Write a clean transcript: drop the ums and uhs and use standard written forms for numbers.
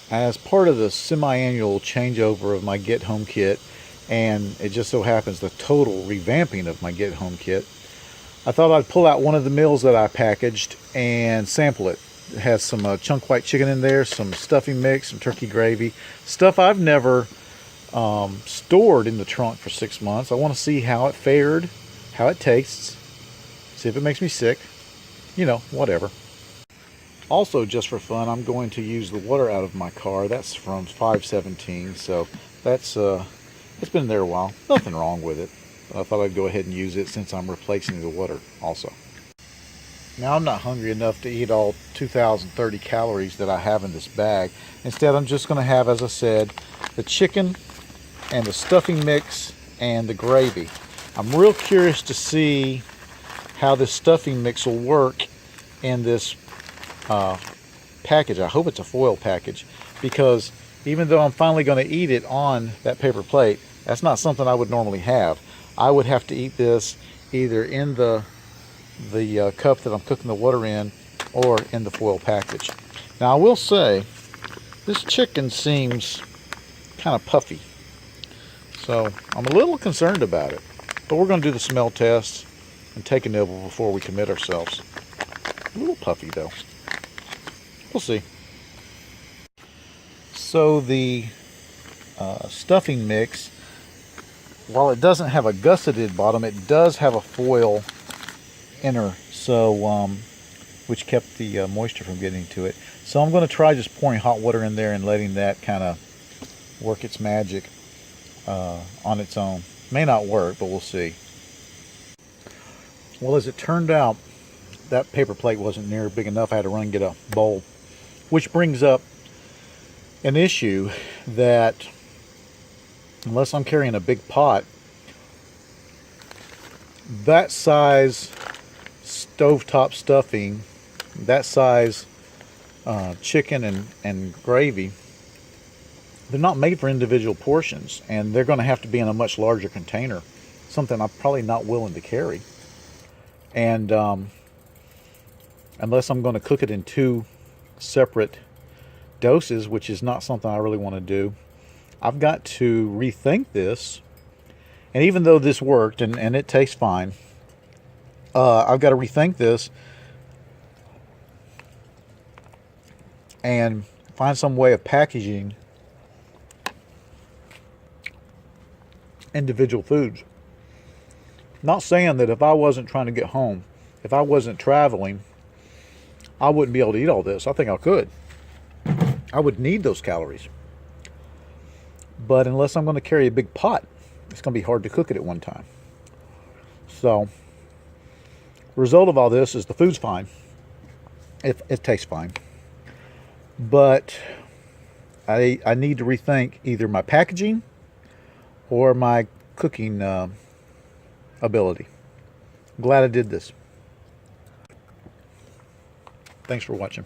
As part of the semi-annual changeover of my Get Home kit, and it just so happens the total revamping of my Get Home kit, I thought I'd pull out one of the meals that I packaged and sample it. It has some chunk white chicken in there, some stuffing mix, some turkey gravy, stuff I've never stored in the trunk for 6 months. I want to see how it fared, how it tastes, see if it makes me sick, whatever. Also, just for fun, I'm going to use the water out of my car. That's from 517, so that's it's been there a while. Nothing wrong with it. I thought I'd go ahead and use it since I'm replacing the water also. Now I'm not hungry enough to eat all 2,030 calories that I have in this bag. Instead, I'm just going to have, as I said, the chicken and the stuffing mix and the gravy. I'm real curious to see how this stuffing mix will work in this package. I hope it's a foil package, because even though I'm finally going to eat it on that paper plate, that's not something I would normally have. I would have to eat this either in the cup that I'm cooking the water in, or in the foil package. Now I will say, this chicken seems kind of puffy, so I'm a little concerned about it. But we're going to do the smell test and take a nibble before we commit ourselves. A little puffy though. We'll see. So the stuffing mix, while it doesn't have a gusseted bottom, it does have a foil inner, so which kept the moisture from getting to it. So I'm going to try just pouring hot water in there and letting that kind of work its magic on its own. May not work, but we'll see. Well, as it turned out, that paper plate wasn't near big enough. I had to run and get a bowl, which brings up an issue that unless I'm carrying a big pot, that size stovetop stuffing, that size chicken and gravy, they're not made for individual portions, and they're going to have to be in a much larger container, something I'm probably not willing to carry. And unless I'm going to cook it in 2 separate doses, which is not something I really want to do, I've got to rethink this. And even though this worked and it tastes fine, I've got to rethink this and find some way of packaging individual foods. Not saying that if I wasn't trying to get home, if I wasn't traveling, I wouldn't be able to eat all this. I think I could. I would need those calories. But unless I'm going to carry a big pot, it's going to be hard to cook it at one time. So, the result of all this is the food's fine. It tastes fine. But I need to rethink either my packaging or my cooking ability. I'm glad I did this. Thanks for watching.